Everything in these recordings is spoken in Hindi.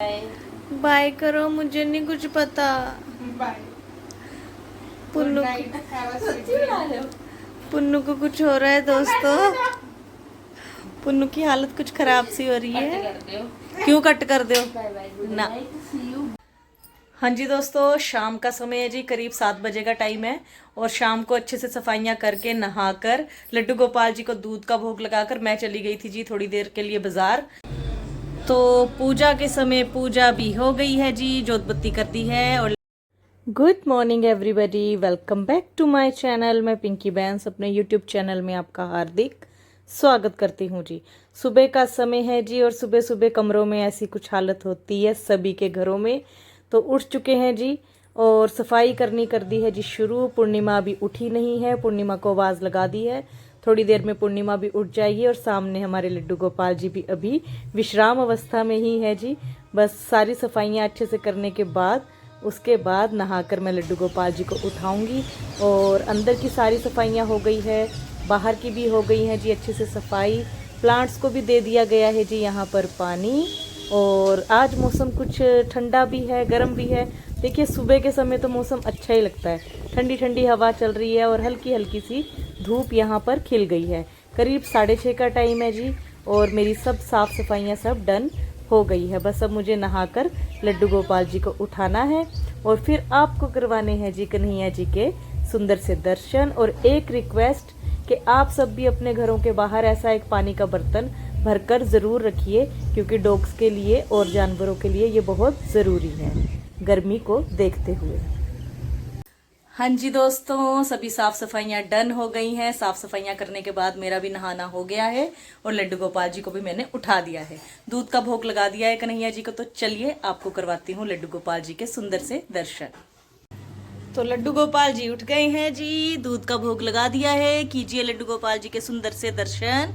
बाय करो, मुझे नहीं कुछ पता। पुन्नू पुन्नू को कुछ हो रहा है दोस्तों। पुन्नू की हालत कुछ खराब सी हो रही है। क्यों कट कर दो ना। हाँ जी दोस्तों, शाम का समय है जी, करीब 7 बजे का टाइम है। और शाम को अच्छे से सफाइयाँ करके नहाकर लड्डू गोपाल जी को दूध का भोग लगाकर मैं चली गई थी जी थोड़ी देर के लिए बाजार। तो पूजा के समय पूजा भी हो गई है जी, जोत बत्ती कर दी है। और good morning everybody, welcome back to my channel. मैं पिंकी बैंस अपने यूट्यूब चैनल में आपका हार्दिक स्वागत करती हूँ जी। सुबह का समय है जी, और सुबह सुबह कमरों में ऐसी कुछ हालत होती है सभी के घरों में। तो उठ चुके हैं जी और सफाई करनी कर दी है जी शुरू। पूर्णिमा अभी उठी नहीं है, पूर्णिमा को आवाज़ लगा दी है, थोड़ी देर में पूर्णिमा भी उठ जाएगी। और सामने हमारे लड्डू गोपाल जी भी अभी विश्राम अवस्था में ही है जी। बस सारी सफाइयाँ अच्छे से करने के बाद उसके बाद नहाकर मैं लड्डू गोपाल जी को उठाऊंगी। और अंदर की सारी सफाइयाँ हो गई है, बाहर की भी हो गई हैं जी अच्छे से सफाई। प्लांट्स को भी दे दिया गया है जी यहाँ पर पानी। और आज मौसम कुछ ठंडा भी है, गर्म भी है। देखिए सुबह के समय तो मौसम अच्छा ही लगता है, ठंडी ठंडी हवा चल रही है और हल्की हल्की सी धूप यहाँ पर खिल गई है। करीब 6:30 का टाइम है जी, और मेरी सब साफ़ सफाइयाँ सब डन हो गई है। बस अब मुझे नहाकर लड्डू गोपाल जी को उठाना है और फिर आपको करवाने हैं जी कन्हैया जी के सुंदर से दर्शन। और एक रिक्वेस्ट कि आप सब भी अपने घरों के बाहर ऐसा एक पानी का बर्तन भरकर ज़रूर रखिए, क्योंकि डॉग्स के लिए और जानवरों के लिए ये बहुत ज़रूरी है गर्मी को देखते हुए। हाँ जी दोस्तों, सभी साफ सफाइयाँ डन हो गई हैं। साफ सफाइयाँ करने के बाद मेरा भी नहाना हो गया है और लड्डू गोपाल जी को भी मैंने उठा दिया है, दूध का भोग लगा दिया है कन्हैया जी को। तो चलिए आपको करवाती हूँ लड्डू गोपाल जी के सुंदर से दर्शन। तो लड्डू गोपाल जी उठ गए हैं जी, दूध का भोग लगा दिया है। कीजिए लड्डू गोपाल जी के सुंदर से दर्शन।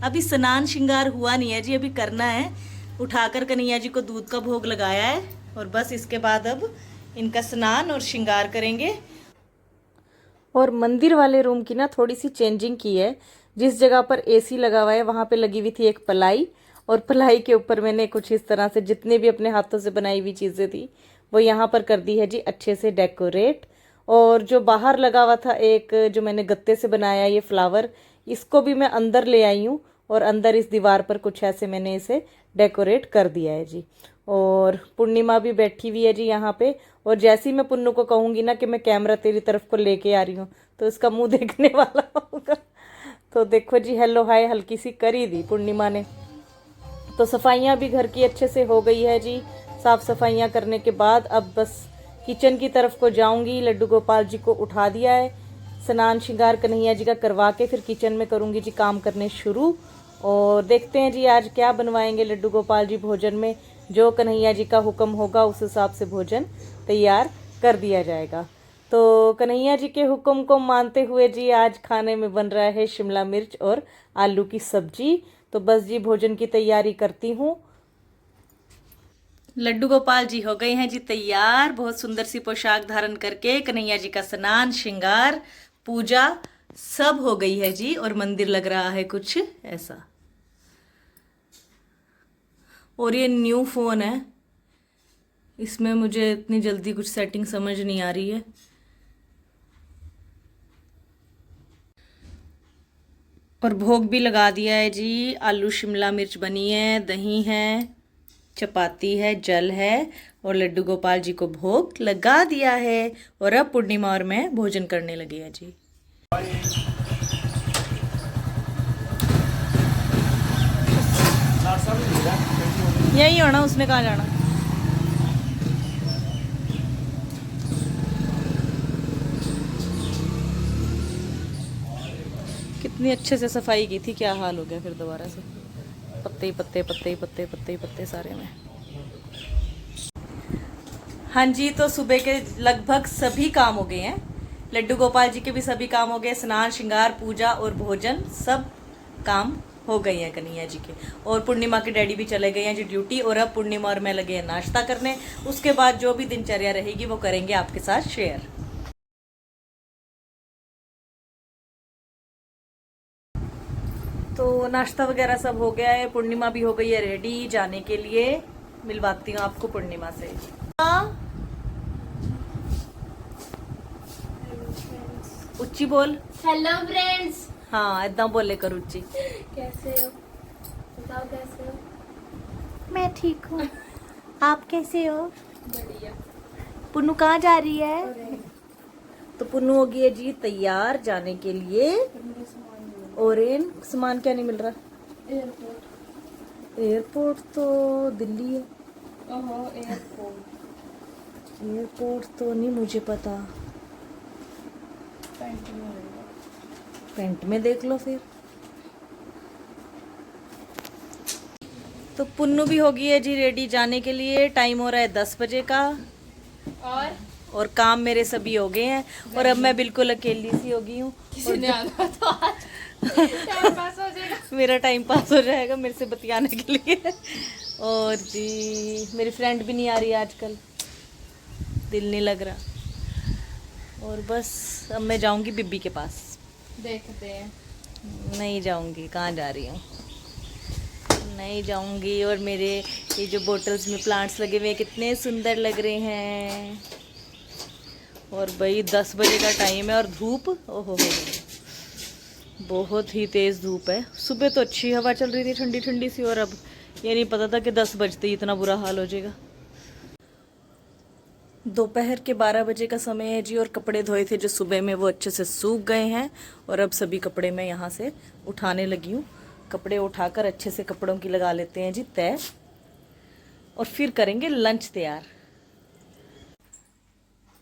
अभी स्नान श्रृंगार हुआ नहीं है जी, अभी करना है। उठाकर कन्हैया जी को दूध का भोग लगाया है और बस इसके बाद अब इनका स्नान और श्रृंगार करेंगे। और मंदिर वाले रूम की ना थोड़ी सी चेंजिंग की है। जिस जगह पर एसी लगा हुआ है वहाँ पे लगी हुई थी एक पलाई, और पलाई के ऊपर मैंने कुछ इस तरह से जितने भी अपने हाथों से बनाई हुई चीज़ें थी वो यहाँ पर कर दी है जी अच्छे से डेकोरेट। और जो बाहर लगा हुआ था एक जो मैंने गत्ते से बनाया ये फ्लावर, इसको भी मैं अंदर ले आई हूँ और अंदर इस दीवार पर कुछ ऐसे मैंने इसे डेकोरेट कर दिया है जी। और पूर्णिमा भी बैठी हुई है जी यहाँ पे। और जैसे ही मैं पुन्नू को कहूँगी ना कि मैं कैमरा तेरी तरफ को लेके आ रही हूँ तो इसका मुंह देखने वाला होगा। तो देखो जी, हेलो हाय हल्की सी करी दी पूर्णिमा ने। तो सफाइयाँ भी घर की अच्छे से हो गई है जी। साफ सफाइयाँ करने के बाद अब बस किचन की तरफ को जाऊंगी। लड्डू गोपाल जी को उठा दिया है, स्नान श्रृंगार कन्हैया जी का करवा के फिर किचन में करूंगी जी काम करने शुरू। और देखते हैं जी आज क्या बनवाएंगे लड्डू गोपाल जी भोजन में। जो कन्हैया जी का हुक्म होगा उस हिसाब से भोजन तैयार कर दिया जाएगा। तो कन्हैया जी के हुक्म को मानते हुए जी आज खाने में बन रहा है शिमला मिर्च और आलू की सब्जी। तो बस जी भोजन की तैयारी करती हूँ। लड्डू गोपाल जी हो गए हैं जी तैयार, बहुत सुंदर सी पोशाक धारण करके। कन्हैया जी का स्नान श्रृंगार पूजा सब हो गई है जी, और मंदिर लग रहा है कुछ ऐसा। और ये न्यू फोन है, इसमें मुझे इतनी जल्दी कुछ सेटिंग समझ नहीं आ रही है। और भोग भी लगा दिया है जी, आलू शिमला मिर्च बनी है, दही है, चपाती है, जल है, और लड्डू गोपाल जी को भोग लगा दिया है। और अब पूर्णिमा और मैं भोजन करने लगे हैं जी। यही होना, उसने कहाँ जाना। कितनी अच्छे से सफाई की थी, क्या हाल हो गया फिर दोबारा से। पत्ते ही पत्ते पत्ते ही पत्ते पत्ते ही पत्ते सारे में। हाँ जी, तो सुबह के लगभग सभी काम हो गए हैं। लड्डू गोपाल जी के भी सभी काम हो गए, स्नान श्रृंगार पूजा और भोजन सब काम हो गए हैं कन्हैया जी के। और पूर्णिमा के डैडी भी चले गए हैं जी ड्यूटी। और अब पूर्णिमा और मैं लगे हैं नाश्ता करने। उसके बाद जो भी दिनचर्या रहेगी वो करेंगे आपके साथ शेयर। तो नाश्ता वगैरह सब हो गया है, पूर्णिमा भी हो गई है रेडी जाने के लिए। मिलवाती हूँ आपको पूर्णिमा से। हाँ उच्ची बोल। Hello friends. हाँ इतना बोले कर उच्ची। कैसे हो? बताओ कैसे हो? मैं ठीक हूँ, आप कैसे हो? बढ़िया। पुन्नू कहाँ जा रही है? और तो पुन्नू हो गई है जी तैयार जाने के लिए। और सामान क्या नहीं मिल रहा? एयरपोर्ट। एयरपोर्ट तो दिल्ली है। ओहो एयरपोर्ट। एयरपोर्ट तो नहीं मुझे पता। पैंट में रहेगा। पेंट में देख लो फिर। तो पुन्नू भी हो गई है जी रेडी जाने के लिए। टाइम हो रहा है 10 बजे का। और काम मेरे सभी हो गए हैं और अब मैं बिल्कुल अकेली सी हो गई हूँ। किसी ने आना तो आज टाइम पास हो जाएगा। मेरा टाइम पास हो जाएगा मेरे से बतियाने के लिए। और जी मेरी फ्रेंड भी नहीं आ रही आजकल, दिल नहीं लग रहा। और बस अब मैं जाऊंगी बिब्बी के पास। देखते हैं। नहीं जाऊंगी, कहाँ जा रही हूँ, नहीं जाऊंगी। और मेरे ये जो बोटल्स में प्लांट्स लगे हुए हैं कितने सुंदर लग रहे हैं। और भाई 10 बजे का टाइम है और धूप ओहो बहुत ही तेज़ धूप है। सुबह तो अच्छी हवा चल रही थी ठंडी ठंडी सी, और अब ये नहीं पता था कि 10 बजते ही इतना बुरा हाल हो जाएगा। दोपहर के 12 बजे का समय है जी। और कपड़े धोए थे जो सुबह में वो अच्छे से सूख गए हैं। और अब सभी कपड़े मैं यहाँ से उठाने लगी हूँ। कपड़े उठाकर अच्छे से कपड़ों की लगा लेते हैं जी तय, और फिर करेंगे लंच तैयार।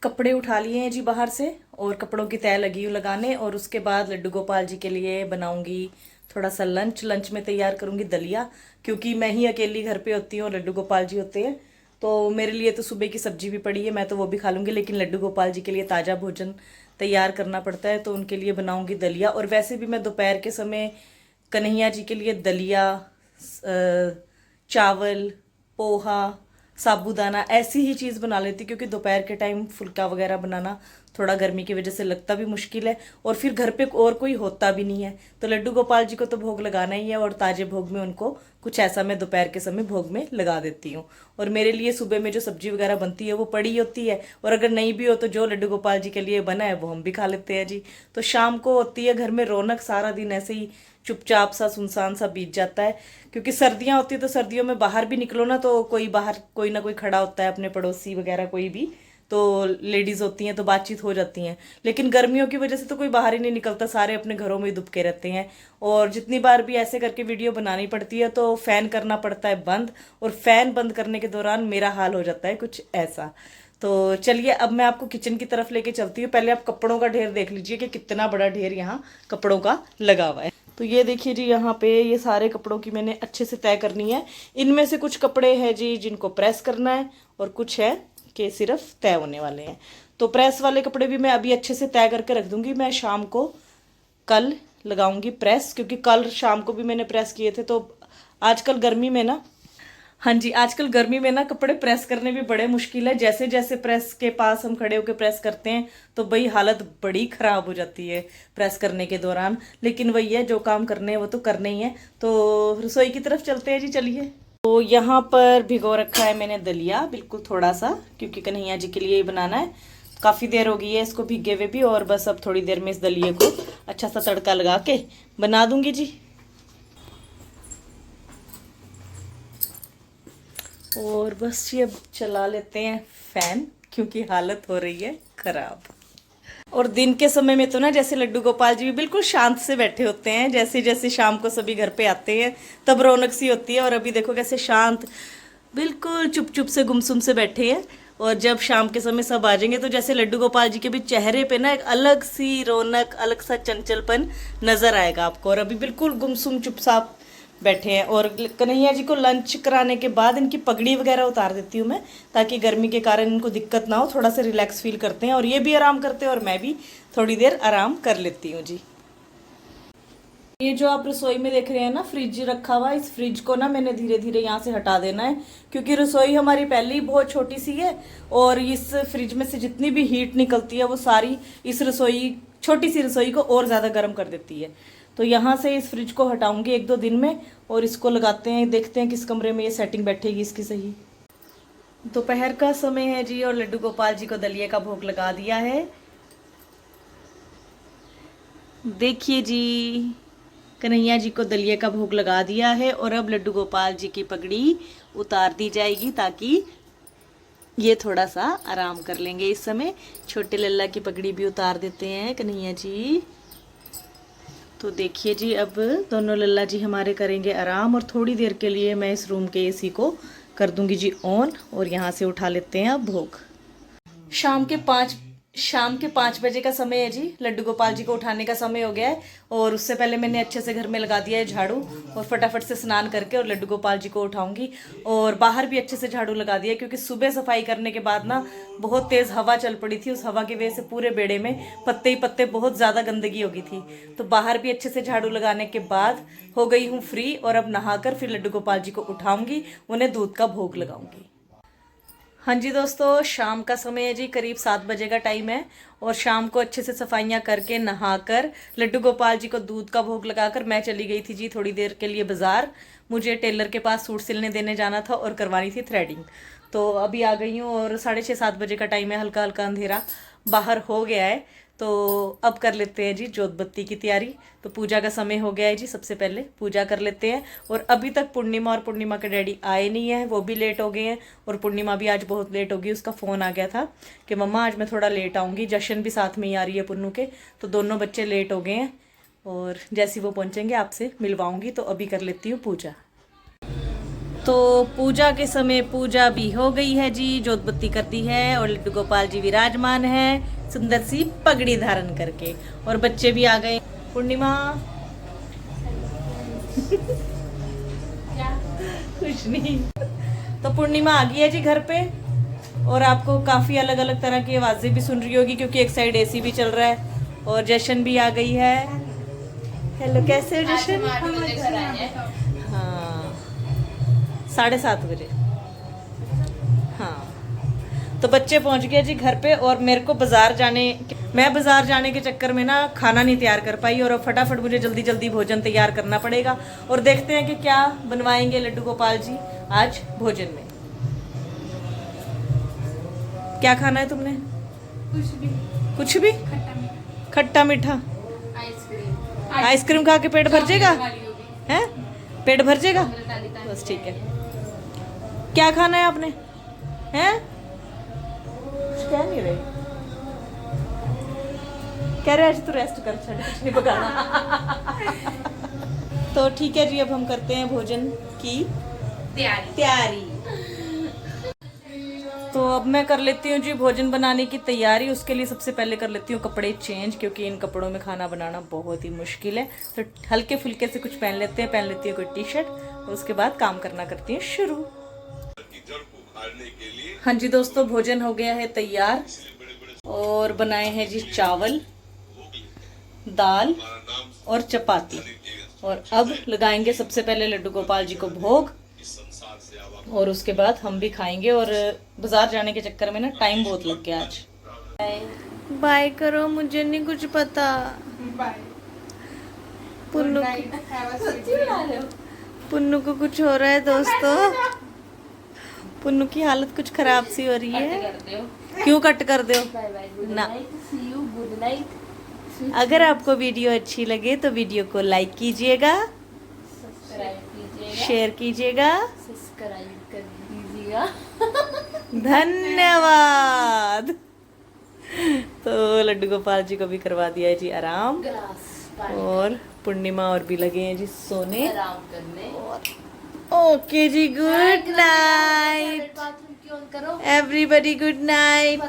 कपड़े उठा लिए हैं जी बाहर से और कपड़ों की तय लगी हूँ लगाने। और उसके बाद लड्डू गोपाल जी के लिए बनाऊंगी थोड़ा सा लंच। लंच में तैयार करूंगी दलिया, क्योंकि मैं ही अकेली घर पे होती हूँ और लड्डू गोपाल जी होते हैं। तो मेरे लिए तो सुबह की सब्जी भी पड़ी है, मैं तो वो भी खा लूँगी, लेकिन लड्डू गोपाल जी के लिए ताज़ा भोजन तैयार करना पड़ता है, तो उनके लिए बनाऊंगी दलिया। और वैसे भी मैं दोपहर के समय कन्हैया जी के लिए दलिया, चावल, पोहा, साबूदाना ऐसी ही चीज़ बना लेती, क्योंकि दोपहर के टाइम फुल्का वगैरह बनाना थोड़ा गर्मी की वजह से लगता भी मुश्किल है, और फिर घर पे और कोई होता भी नहीं है। तो लड्डू गोपाल जी को तो भोग लगाना ही है, और ताजे भोग में उनको कुछ ऐसा मैं दोपहर के समय भोग में लगा देती हूँ। और मेरे लिए सुबह में जो सब्जी वगैरह बनती है वो पड़ी होती है, और अगर नहीं भी हो तो जो लड्डू गोपाल जी के लिए बना है वो हम भी खा लेते हैं जी। तो शाम को होती है घर में रौनक, सारा दिन ऐसे ही चुपचाप सा सुनसान सा बीत जाता है। क्योंकि सर्दियां होती है तो सर्दियों में बाहर भी निकलो ना तो कोई बाहर कोई ना कोई खड़ा होता है, अपने पड़ोसी वगैरह कोई भी, तो लेडीज होती हैं तो बातचीत हो जाती हैं। लेकिन गर्मियों की वजह से तो कोई बाहर ही नहीं निकलता, सारे अपने घरों में ही दुबके रहते हैं। और जितनी बार भी ऐसे करके वीडियो बनानी पड़ती है तो फैन करना पड़ता है बंद, और फैन बंद करने के दौरान मेरा हाल हो जाता है कुछ ऐसा। तो चलिए अब मैं आपको किचन की तरफ लेके चलती हूँ। पहले आप कपड़ों का ढेर देख लीजिए कि कितना बड़ा ढेर यहाँ कपड़ों का लगा हुआ है। तो ये देखिए जी, यहाँ पे ये सारे कपड़ों की मैंने अच्छे से तय करनी है। इनमें से कुछ कपड़े हैं जी जिनको प्रेस करना है, और कुछ है कि सिर्फ तय होने वाले हैं। तो प्रेस वाले कपड़े भी मैं अभी अच्छे से तय करके रख दूंगी। मैं शाम को कल लगाऊंगी प्रेस, क्योंकि कल शाम को भी मैंने प्रेस किए थे। तो आजकल गर्मी में ना, हाँ जी, आजकल गर्मी में ना कपड़े प्रेस करने भी बड़े मुश्किल है। जैसे जैसे प्रेस के पास हम खड़े होकर प्रेस करते हैं तो भाई हालत बड़ी ख़राब हो जाती है प्रेस करने के दौरान। लेकिन वही है, जो काम करने हैं वो तो करने ही है। तो रसोई की तरफ चलते हैं जी, चलिए। तो यहाँ पर भिगो रखा है मैंने दलिया, बिल्कुल थोड़ा सा, क्योंकि कन्हैया जी के लिए ही बनाना है। काफ़ी देर हो गई है इसको भीगे हुए भी, और बस अब थोड़ी देर में इस दलिए को अच्छा सा तड़का लगा के बना दूंगी जी। और बस ये चला लेते हैं फैन, क्योंकि हालत हो रही है खराब। और दिन के समय में तो ना जैसे लड्डू गोपाल जी भी बिल्कुल शांत से बैठे होते हैं, जैसे जैसे शाम को सभी घर पे आते हैं तब रौनक सी होती है। और अभी देखो कैसे शांत, बिल्कुल चुप चुप से गुमसुम से बैठे हैं। और जब शाम के समय सब आ जाएंगे तो जैसे लड्डू गोपाल जी के भी चेहरे पे ना एक अलग सी रौनक, अलग सा चंचलपन नजर आएगा आपको। और अभी बिल्कुल गुमसुम चुपचाप बैठे हैं। और कन्हैया जी को लंच कराने के बाद इनकी पगड़ी वगैरह उतार देती हूँ मैं, ताकि गर्मी के कारण इनको दिक्कत ना हो, थोड़ा सा रिलैक्स फील करते हैं और ये भी आराम करते हैं और मैं भी थोड़ी देर आराम कर लेती हूँ जी। ये जो आप रसोई में देख रहे हैं ना फ्रिज रखा हुआ, इस फ्रिज को ना मैंने धीरे धीरे यहाँ से हटा देना है, क्योंकि रसोई हमारी पहले ही बहुत छोटी सी है और इस फ्रिज में से जितनी भी हीट निकलती है वो सारी इस रसोई, छोटी सी रसोई को और ज़्यादा गर्म कर देती है। तो यहाँ से इस फ्रिज को हटाऊंगी 1-2 दिन में और इसको लगाते हैं, देखते हैं किस कमरे में ये सेटिंग बैठेगी इसकी सही। दोपहर का समय है जी और लड्डू गोपाल जी को दलिए का भोग लगा दिया है। देखिए जी, कन्हैया जी को दलिए का भोग लगा दिया है और अब लड्डू गोपाल जी की पगड़ी उतार दी जाएगी ताकि ये थोड़ा सा आराम कर लेंगे। इस समय छोटे लल्ला की पगड़ी भी उतार देते हैं कन्हैया जी। तो देखिए जी, अब दोनों लल्ला जी हमारे करेंगे आराम और थोड़ी देर के लिए मैं इस रूम के एसी को कर दूंगी जी ऑन और यहाँ से उठा लेते हैं अब भोग। शाम के 5 बजे का समय है जी। लड्डू गोपाल जी को उठाने का समय हो गया है और उससे पहले मैंने अच्छे से घर में लगा दिया है झाड़ू और फटाफट से स्नान करके और लड्डू गोपाल जी को उठाऊंगी। और बाहर भी अच्छे से झाड़ू लगा दिया क्योंकि सुबह सफाई करने के बाद ना बहुत तेज़ हवा चल पड़ी थी। उस हवा की वजह से पूरे बेड़े में पत्ते ही पत्ते बहुत ज़्यादा गंदगी हो गई थी। तो बाहर भी अच्छे से झाड़ू लगाने के बाद हो गई हूँ फ्री और अब नहाकर फिर लड्डू गोपाल जी को उठाऊंगी, उन्हें दूध का भोग लगाऊंगी। हाँ जी दोस्तों, शाम का समय है जी, करीब 7 बजे का टाइम है और शाम को अच्छे से सफाइयाँ करके नहाकर लड्डू गोपाल जी को दूध का भोग लगाकर मैं चली गई थी जी थोड़ी देर के लिए बाज़ार। मुझे टेलर के पास सूट सिलने देने जाना था और करवानी थी थ्रेडिंग। तो अभी आ गई हूँ और 6:30-7 बजे का टाइम है, हल्का हल्का अंधेरा बाहर हो गया है। तो अब कर लेते हैं जी जोत बत्ती की तैयारी। तो पूजा का समय हो गया है जी, सबसे पहले पूजा कर लेते हैं। और अभी तक पूर्णिमा और पूर्णिमा के डैडी आए नहीं हैं, वो भी लेट हो गए हैं और पूर्णिमा भी आज बहुत लेट होगी। उसका फ़ोन आ गया था कि मम्मा आज मैं थोड़ा लेट आऊँगी। जशन भी साथ में ही आ रही है पुन्नू के, तो दोनों बच्चे लेट हो गए हैं और जैसे वो पहुँचेंगे आपसे मिलवाऊँगी। तो अभी कर लेती हूँ पूजा। तो पूजा के समय पूजा भी हो गई है जी, जोत बत्ती कर दी है और लड्डू गोपाल जी विराजमान है सुंदर सी पगड़ी धारण करके और बच्चे भी आ गए। पूर्णिमा कुछ नहीं। तो पूर्णिमा आ गई है जी घर पे और आपको काफ़ी अलग अलग तरह की आवाज़ें भी सुन रही होगी क्योंकि एक साइड एसी भी चल रहा है। और जशन भी आ गई है। हेलो, कैसे हो जशन? हाँ, 7:30 बजे। हाँ, तो बच्चे पहुंच गए जी घर पे और मेरे को बाज़ार जाने के चक्कर में ना खाना नहीं तैयार कर पाई और अब फटाफट मुझे जल्दी जल्दी भोजन तैयार करना पड़ेगा। और देखते हैं कि क्या बनवाएंगे लड्डू गोपाल जी आज भोजन में। क्या खाना है तुमने? कुछ भी? खट्टा मीठा? आइसक्रीम खा के पेट भर जाएगा? हैं? पेट भर जाएगा? बस ठीक है। क्या खाना है आपने? हैं? कुछ कह नहीं रहे। कह रहे आज तो रेस्ट कर, छोड़ कुछ नहीं पकाना। तो ठीक है जी, अब हम करते हैं भोजन की तैयारी। तो अब मैं कर लेती हूँ जी भोजन बनाने की तैयारी। उसके लिए सबसे पहले कर लेती हूँ कपड़े चेंज क्योंकि इन कपड़ों में खाना बनाना बहुत ही मुश्किल है। तो हल्के फुल्के से कुछ पहन लेते हैं, पहन लेती हूँ कोई टी-शर्ट और उसके बाद काम करना करती हूँ शुरू। हाँ जी दोस्तों, भोजन हो गया है तैयार और बनाए हैं जी चावल, दाल और चपाती। और अब लगाएंगे सबसे पहले लड्डू गोपाल जी को भोग और उसके बाद हम भी खाएंगे। और बाजार जाने के चक्कर में ना टाइम बहुत लग गया आज। बाय करो, मुझे नहीं कुछ पता। पुन्नू को कुछ हो रहा है दोस्तों। पुन्नू की हालत कुछ खराब सी हो रही है। क्यों कट कर दो ना। अगर आपको वीडियो अच्छी लगे तो वीडियो को लाइक कीजिएगा, शेयर कीजिएगा, सब्सक्राइब कर दीजिएगा। धन्यवाद। तो लड्डू गोपाल जी को भी करवा दिया है जी आराम और पूर्णिमा और भी लगे हैं जी सोने आराम करने। Okay ji, good night everybody, good night.